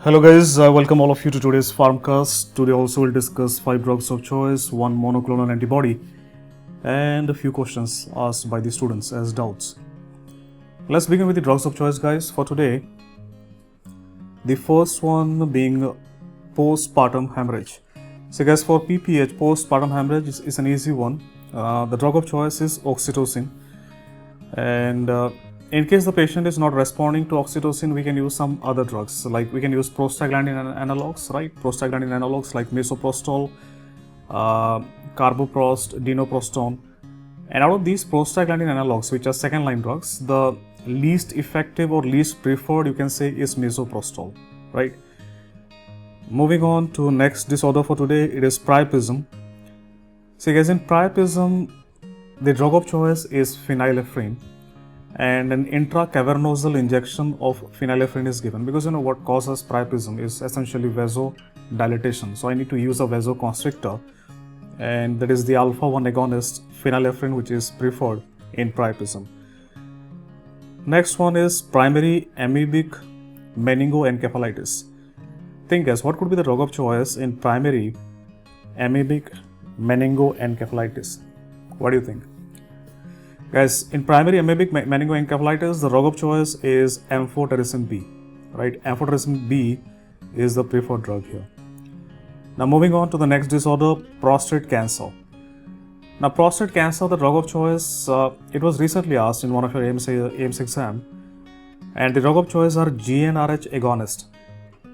Hello guys, welcome all of you to today's Farmcast. Today also we'll discuss 5 drugs of choice, 1 monoclonal antibody and a few questions asked by the students as doubts. Let's begin with the drugs of choice guys for today. The first one being postpartum hemorrhage. So guys, for PPH, postpartum hemorrhage is an easy one. The drug of choice is oxytocin, and in case the patient is not responding to oxytocin, we can use some other drugs, like we can use prostaglandin analogs, right? Prostaglandin analogs like misoprostol, carboprost, dinoprostone. And out of these prostaglandin analogs, which are second line drugs, the least effective or least preferred, you can say, is misoprostol, right? Moving on to next disorder for today, it is priapism. So guys, in priapism, the drug of choice is phenylephrine, and an intracavernosal injection of phenylephrine is given because what causes priapism is essentially vasodilatation. So I need to use a vasoconstrictor, and that is the alpha-1 agonist phenylephrine, which is preferred in priapism. Next one is primary amoebic meningoencephalitis. Think guys, what could be the drug of choice in primary amoebic meningoencephalitis? What do you think? Guys, in primary amoebic meningoencephalitis, the drug of choice is amphotericin B, right? Amphotericin B is the preferred drug here. Now moving on to the next disorder, prostate cancer. Now prostate cancer, the drug of choice, it was recently asked in one of your AIMS exam, and the drug of choice are GnRH agonist.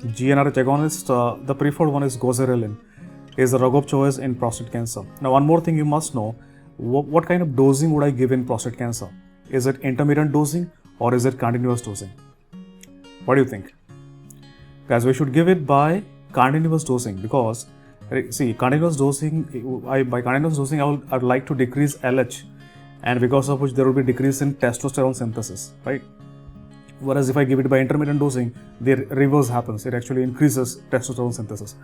GnRH agonist, the preferred one is goserelin, is the drug of choice in prostate cancer. Now one more thing you must know, what kind of dosing would I give in prostate cancer? Is it intermittent dosing or is it continuous dosing? What do you think? Guys, we should give it by continuous dosing because, see, continuous dosing, by continuous dosing, I would like to decrease LH, and because of which there will be decrease in testosterone synthesis, right? Whereas if I give it by intermittent dosing, the reverse happens. It actually increases testosterone synthesis.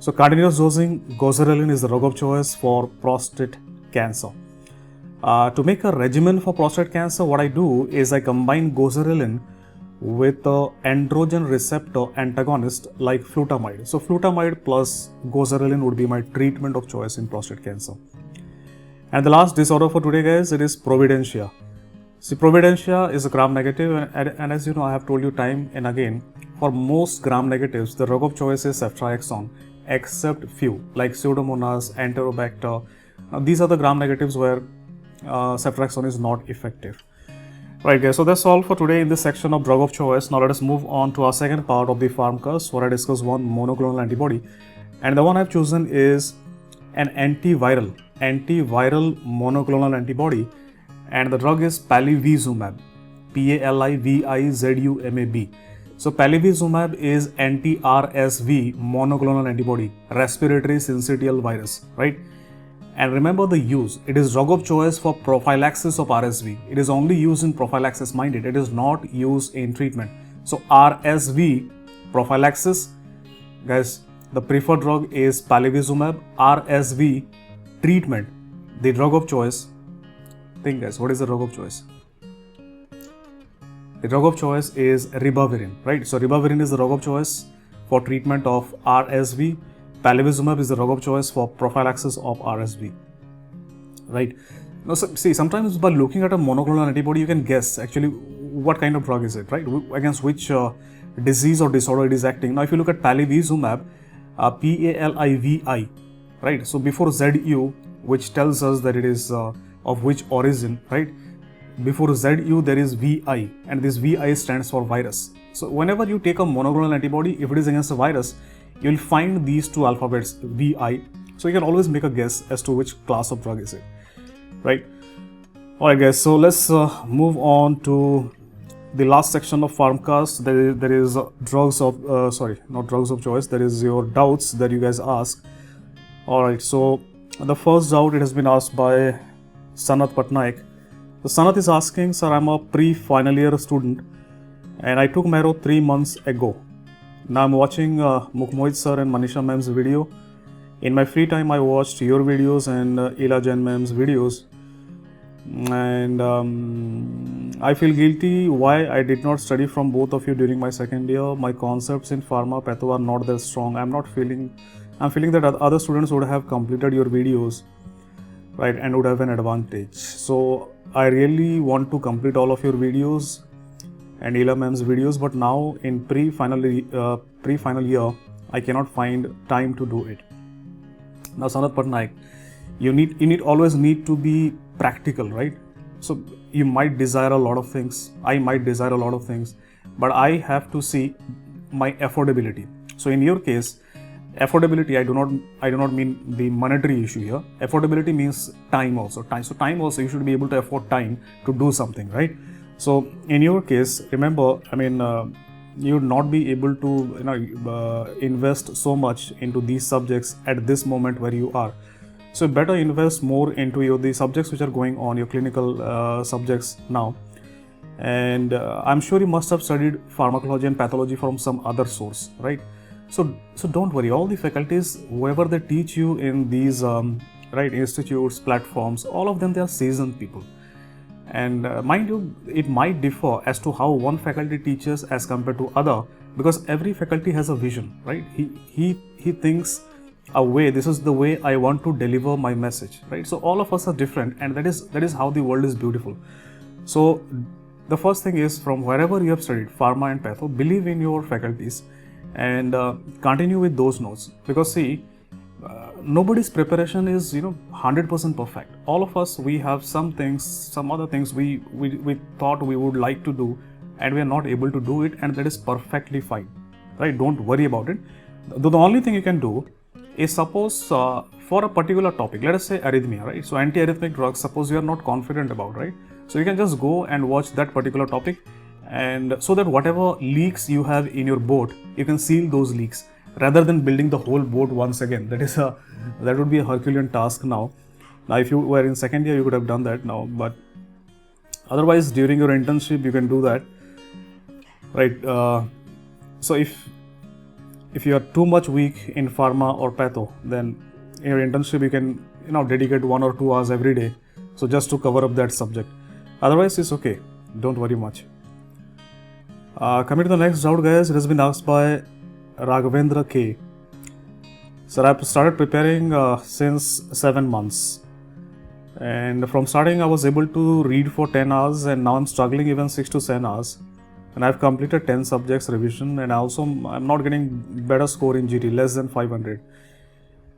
So continuous dosing, goserelin is the drug of choice for prostate cancer. To make a regimen for prostate cancer, what I do is I combine goserelin with the androgen receptor antagonist like flutamide. So flutamide plus goserelin would be my treatment of choice in prostate cancer. And the last disorder for today guys, it is providentia. See, providentia is a gram negative, and as you know, I have told you time and again, for most gram negatives, the drug of choice is ceftriaxone, except few like Pseudomonas, Enterobacter. Now, these are the gram negatives where ceftriaxone is not effective. Right guys, so that's all for today in this section of drug of choice. Now let us move on to our second part of the Farmcast, where I discuss one monoclonal antibody, and the one I've chosen is an antiviral monoclonal antibody, and the drug is palivizumab, P-A-L-I-V-I-Z-U-M-A-B. So palivizumab is anti-RSV monoclonal antibody, respiratory syncytial virus, right? And remember the use, it is drug of choice for prophylaxis of RSV. It is only used in prophylaxis, mind it is not used in treatment. So RSV prophylaxis, guys, the preferred drug is palivizumab. RSV treatment, the drug of choice. Think guys, what is the drug of choice? The drug of choice is ribavirin, right? So ribavirin is the drug of choice for treatment of RSV. Palivizumab is the drug of choice for prophylaxis of RSV, right? Now, see, sometimes by looking at a monoclonal antibody, you can guess actually what kind of drug is it, right? Against which disease or disorder it is acting. Now, if you look at palivizumab, P-A-L-I-V-I, right? So before ZU, which tells us that it is of which origin, right? Before ZU, there is VI, and this VI stands for virus. So whenever you take a monoclonal antibody, if it is against a virus, you will find these two alphabets VI, so you can always make a guess as to which class of drug is it, right? Alright guys, so let's move on to the last section of Farmcast. There is drugs of not drugs of choice, there is your doubts that you guys ask. Alright, so the first doubt, it has been asked by Sanat Patnaik. So Sanat is asking, sir, I'm a pre-final year student and I took Mero 3 months ago. Now I'm watching Mukmohit sir and Manisha ma'am's video. In my free time, I watched your videos and Ila Jain ma'am's videos. And I feel guilty why I did not study from both of you during my second year. My concepts in pharma patho are not that strong. I'm feeling that other students would have completed your videos, right, and would have an advantage. So I really want to complete all of your videos and Ela ma'am's videos, but now in pre-final year, I cannot find time to do it. Now, Sanat Patnaik, you always need to be practical, right? So you might desire a lot of things. I might desire a lot of things, but I have to see my affordability. So in your case, affordability, I do not mean the monetary issue here. Affordability means time also. So time also, you should be able to afford time to do something, right? So in your case, remember, you would not be able to invest so much into these subjects at this moment where you are. So better invest more into the subjects which are going on, your clinical subjects now. And I'm sure you must have studied pharmacology and pathology from some other source, right? So don't worry, all the faculties, whoever they teach you in these institutes, platforms, all of them, they are seasoned people. And mind you, it might differ as to how one faculty teaches as compared to other, because every faculty has a vision, right? He thinks a way, this is the way I want to deliver my message, right? So all of us are different, and that is how the world is beautiful. So the first thing is, from wherever you have studied pharma and patho, believe in your faculties and continue with those notes, because see, nobody's preparation is 100% perfect. All of us, we have some other things we thought we would like to do, and we are not able to do it, and that is perfectly fine, right? Don't worry about it. The only thing you can do is, suppose for a particular topic, let us say arrhythmia, right? So anti-arrhythmic drugs, suppose you are not confident about, right? So you can just go and watch that particular topic, and so that whatever leaks you have in your boat, you can seal those leaks, rather than building the whole boat once again. That would be a Herculean task now. Now, if you were in second year, you could have done that now, but otherwise during your internship you can do that, right? So if you are too much weak in pharma or patho, then in your internship you can dedicate 1 or 2 hours every day, so just to cover up that subject. Otherwise it's okay, don't worry much. Coming to the next doubt, guys, it has been asked by Raghavendra K. Sir, I've started preparing since 7 months, and from starting I was able to read for 10 hours, and now I'm struggling even 6 to 7 hours, and I've completed 10 subjects revision, and I'm not getting better score in GT, less than 500,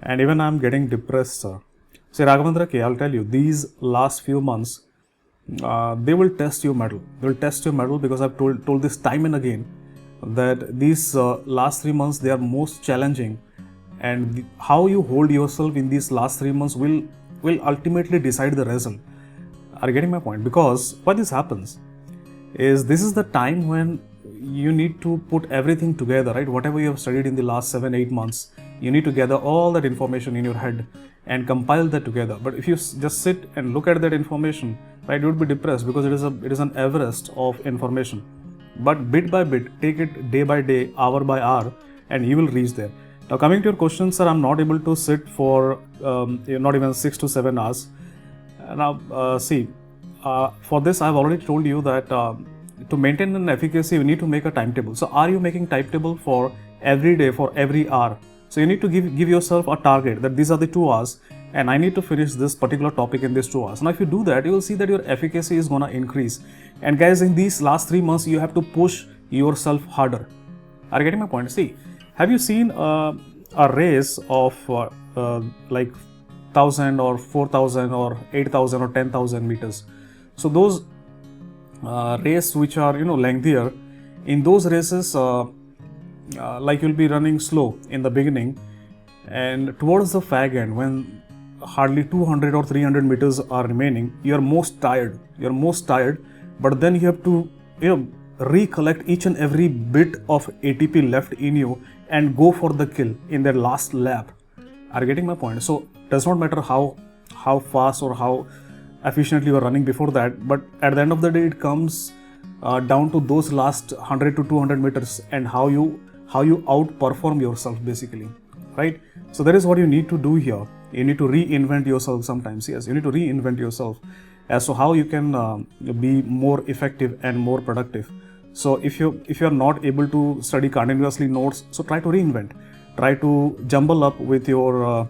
and even I'm getting depressed, sir. See, Raghavendra K, I'll tell you, these last few months, they will test your mettle. They will test your mettle, because I've told this time and again that these last 3 months, they are most challenging, and how you hold yourself in these last 3 months will ultimately decide the result. Are you getting my point? Because what this happens is, this is the time when you need to put everything together, right? Whatever you have studied in the last 7-8 months, you need to gather all that information in your head and compile that together. But if you just sit and look at that information, right, you would be depressed, because it is an Everest of information. But bit by bit, take it day by day, hour by hour, and you will reach there. Now, coming to your question, sir, I'm not able to sit for not even 6 to 7 hours. Now, for this, I've already told you that to maintain an efficacy, you need to make a timetable. So, are you making timetable for every day, for every hour? So, you need to give yourself a target that these are the 2 hours, and I need to finish this particular topic in these 2 hours. Now, if you do that, you will see that your efficacy is going to increase. And guys, in these last 3 months, you have to push yourself harder. Are you getting my point? See, have you seen a race of like 1,000 or 4,000 or 8,000 or 10,000 meters? So those races which are lengthier, in those races, like you'll be running slow in the beginning, and towards the fag end, when hardly 200 or 300 meters are remaining, you're most tired, but then you have to recollect each and every bit of ATP left in you and go for the kill in their last lap. Are you getting my point? So it does not matter how fast or how efficiently you are running before that, but at the end of the day, it comes down to those last 100 to 200 meters and how you outperform yourself, basically, right? So that is what you need to do here. You need to reinvent yourself sometimes. Yes, you need to reinvent yourself. as to how you can be more effective and more productive. So if you are not able to study continuously notes, so try to reinvent, try to jumble up with your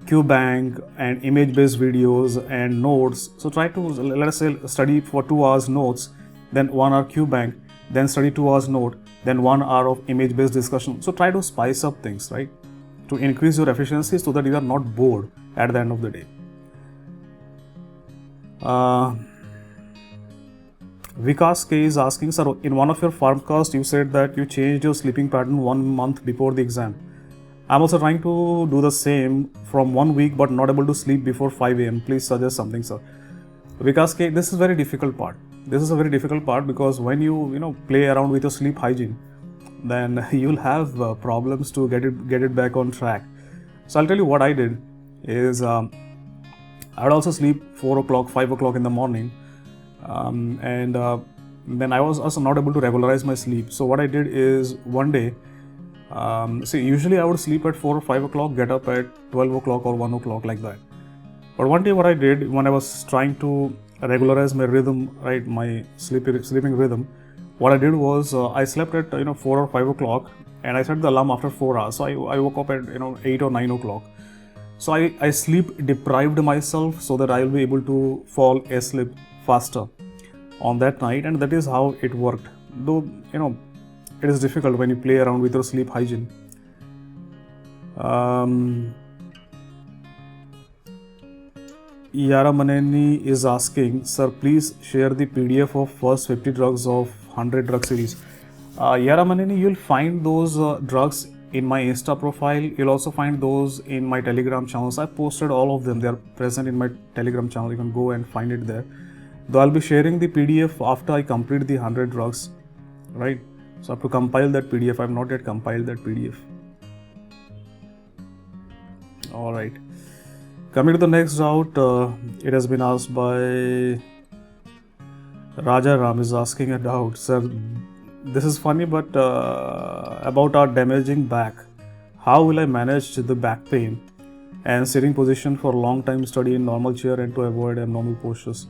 QBank and image-based videos and notes. So try to, let us say, study for 2 hours notes, then 1 hour QBank, then study 2 hours note, then 1 hour of image-based discussion. So try to spice up things, right, to increase your efficiency so that you are not bored at the end of the day. Vikas K is asking, sir, in one of your farmcasts you said that you changed your sleeping pattern 1 month before the exam. I'm also trying to do the same from 1 week but not able to sleep before 5 a.m. Please suggest something, sir. Vikas K, this is very difficult part. This is a very difficult part because when you play around with your sleep hygiene, then you'll have problems to get it back on track. So I'll tell you what I did is I would also sleep 4 o'clock, 5 o'clock in the morning, and then I was also not able to regularize my sleep. So what I did is one day, usually I would sleep at 4 or 5 o'clock, get up at 12 o'clock or 1 o'clock, like that. But one day what I did when I was trying to regularize my rhythm, right, my sleeping rhythm, what I did was I slept at 4 or 5 o'clock and I set the alarm after 4 hours. So I woke up at 8 or 9 o'clock. So I sleep deprived myself so that I will be able to fall asleep faster on that night, and that is how it worked. Though it is difficult when you play around with your sleep hygiene. Yara Maneni is asking, sir, please share the PDF of first 50 drugs of 100 drug series. Yara Maneni, you'll find those drugs in my Insta profile. You'll also find those in my Telegram channels. I posted all of them. They are present in my Telegram channel. You can go and find it there. Though I'll be sharing the PDF after I complete the 100 drugs, right? So I have to compile that PDF. I have not yet compiled that PDF. All right. Coming to the next doubt, it has been asked by Raja Ram is asking a doubt. Sir, this is funny, but about our damaging back. How will I manage the back pain and sitting position for long time study in normal chair and to avoid abnormal postures?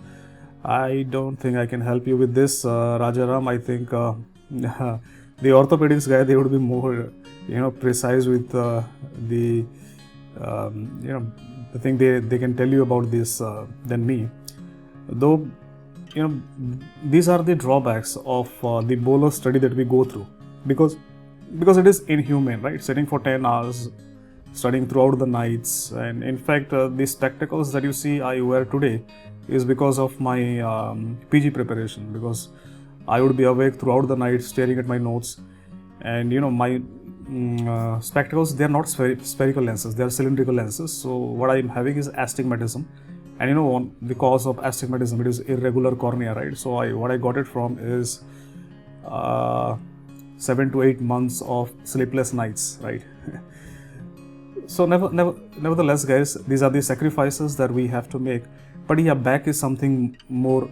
I don't think I can help you with this, Rajaram. I think the orthopedics guy, they would be more, precise with the thing they can tell you about this than me. Though, these are the drawbacks of the bolus study that we go through because it is inhumane, right? Sitting for 10 hours, studying throughout the nights, and in fact, the spectacles that you see I wear today is because of my PG preparation, because I would be awake throughout the night staring at my notes, and my spectacles, they are not spherical lenses, they are cylindrical lenses. So what I am having is astigmatism, and the cause of astigmatism, it is irregular cornea, right? So what I got it from is 7 to 8 months of sleepless nights, right? So nevertheless, guys, these are the sacrifices that we have to make. But yeah, back is something more,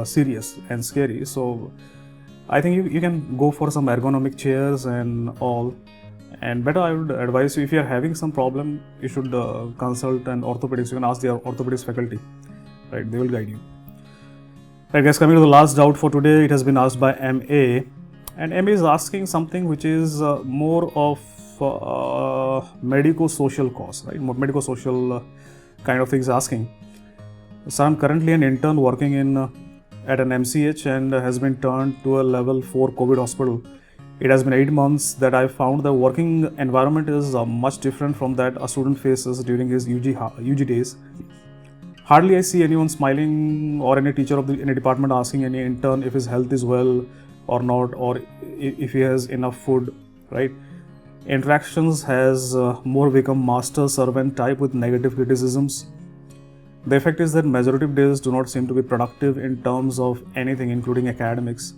serious and scary. So I think you can go for some ergonomic chairs and all. And better, I would advise you, if you are having some problem, you should consult an orthopedics. You can ask the orthopedics faculty, right? They will guide you. Right, guys, coming to the last doubt for today, it has been asked by MA. And MA is asking something which is more of medico-social cause, right? More medico-social kind of things asking. So I'm currently an intern working at an MCH and has been turned to a level 4 COVID hospital. It has been 8 months that I found the working environment is much different from that a student faces during his UG days. Hardly I see anyone smiling or any teacher of any department asking any intern if his health is well or not, or if he has enough food, right? Interactions has more become master servant type with negative criticisms. The effect is that majority of days do not seem to be productive in terms of anything, including academics.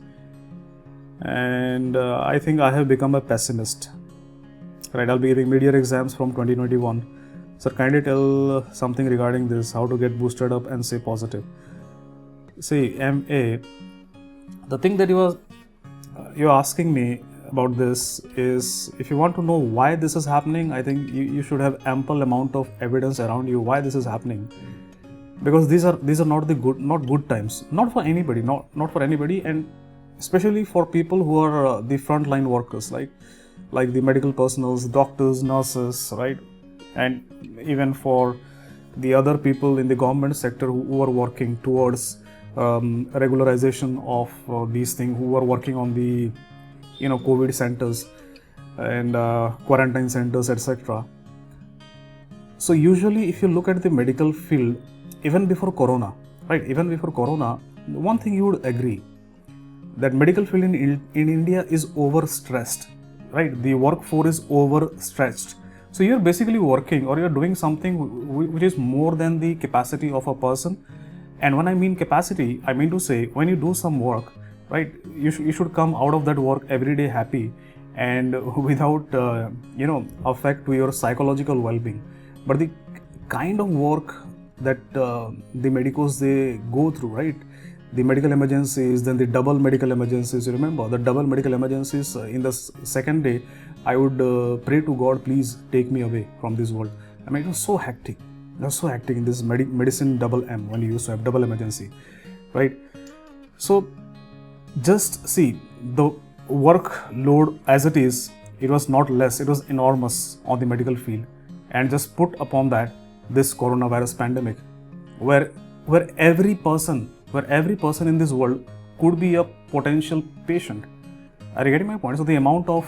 And I think I have become a pessimist. Right, I'll be giving mid-year exams from 2021. Sir, kindly tell something regarding this, how to get boosted up and stay positive. See, MA, the thing that you're asking me about this is, if you want to know why this is happening, I think you should have ample amount of evidence around you why this is happening. because these are not not good times, not for anybody, not for anybody, and especially for people who are the frontline workers, like the medical personals, doctors, nurses, right, and even for the other people in the government sector who are working towards regularization of these things, who are working on the COVID centers and quarantine centers, etc. So usually, if you look at the medical field, even before Corona, right, even before Corona, one thing you would agree that medical field in India is overstressed, right? The workforce is overstretched. So you're basically working or you're doing something which is more than the capacity of a person. And when I mean capacity, I mean to say when you do some work, right, you should come out of that work every day happy and without affect to your psychological well-being. But the kind of work that the medicos they go through, right, the medical emergencies, then the double medical emergencies. You remember the double medical emergencies in the second day, I would pray to God, please take me away from this world. I mean, it was so hectic. It was so hectic in this medicine double M when you used to have double emergency, right? So just see the workload as it is. It was not less. It was enormous on the medical field, and just put upon that this coronavirus pandemic, where every person in this world could be a potential patient. Are you getting my point? So the amount of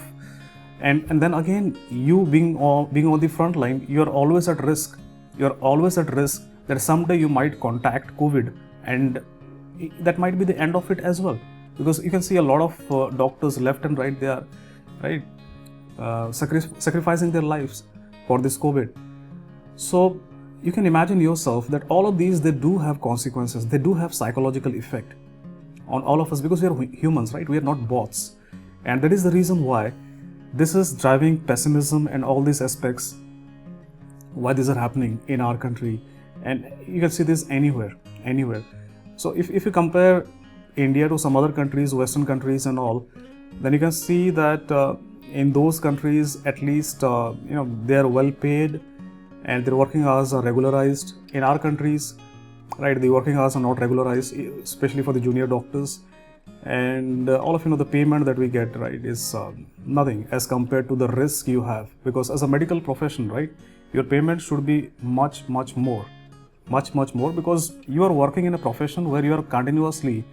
and then again, you being on the front line, you are always at risk. You are always at risk that someday you might contact COVID, and that might be the end of it as well. Because you can see a lot of doctors left and right, they are right sacrificing their lives for this COVID. So you can imagine yourself that all of these, they do have consequences. They do have psychological effect on all of us, because we are humans, right? We are not bots. And that is the reason why this is driving pessimism and all these aspects, why these are happening in our country. And you can see this anywhere. So if you compare India to some other countries, Western countries and all, then you can see that in those countries, at least they are well paid and their working hours are regularized. In our countries, right, the working hours are not regularized, especially for the junior doctors. And all of the payment that we get, right, is nothing as compared to the risk you have. Because as a medical profession, right, your payment should be much more, because you are working in a profession where you are continuously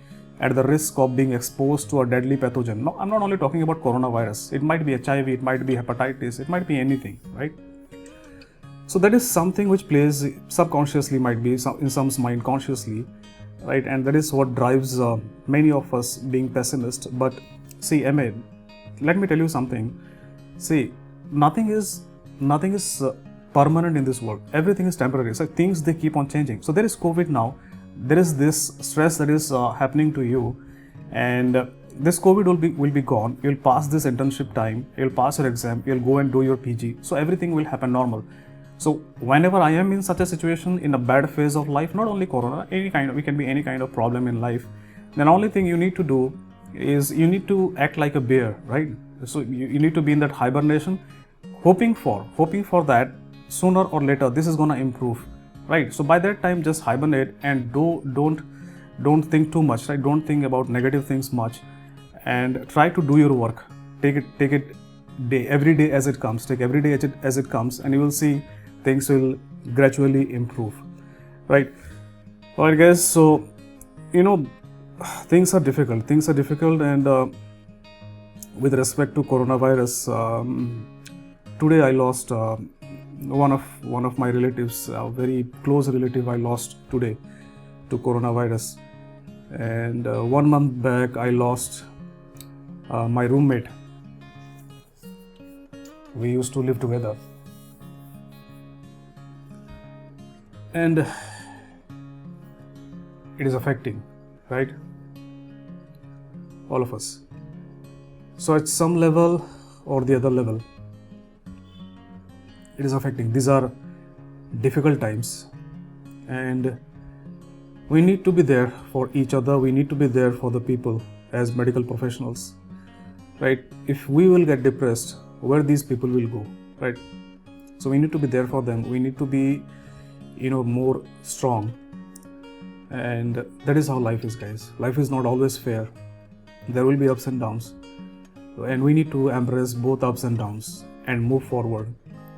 at the risk of being exposed to a deadly pathogen. No, I'm not only talking about coronavirus. It might be HIV, it might be hepatitis, it might be anything, right? So that is something which plays subconsciously, might be in some's mind consciously, right? And that is what drives many of us being pessimist. But see, MA, let me tell you something. See, nothing is permanent in this world. Everything is temporary. So things, they keep on changing. So there is COVID now. There is this stress that is happening to you, and this COVID will be gone. You'll pass this internship time. You'll pass your exam. You'll go and do your PG. So everything will happen normal. So whenever I am in such a situation, in a bad phase of life, not only corona, we can be any kind of problem in life, then only thing you need to do is you need to act like a bear, right? So you need to be in that hibernation, hoping for that sooner or later this is gonna improve, right? So by that time, just hibernate and don't think too much, right? Don't think about negative things much, and try to do your work. Take it every day as it comes. Take every day as it comes, and you will see things will gradually improve, right? Alright guys, so things are difficult, and with respect to coronavirus, today I lost one of my relatives, a very close relative I lost today to coronavirus. And 1 month back I lost my roommate. We used to live together, and it is affecting, right, all of us. So at some level or the other level, it is affecting. These are difficult times, and we need to be there for each other. We need to be there for the people as medical professionals, right? If we will get depressed, where these people will go, right? So we need to be there for them. We need to be more strong, And that is how life is, guys. Life is not always fair. There will be ups and downs, and we need to embrace both ups and downs and move forward,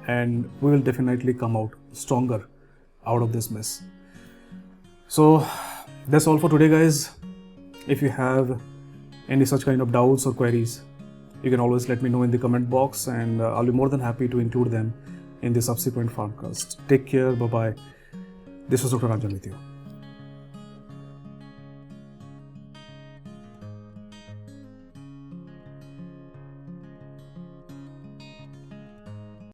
and we will definitely come out stronger out of this mess. So that's all for today, guys. If you have any such kind of doubts or queries, you can always let me know in the comment box, and I'll be more than happy to include them in the subsequent Farmcast. Take care. Bye bye. This was Dr. Ranjan with you.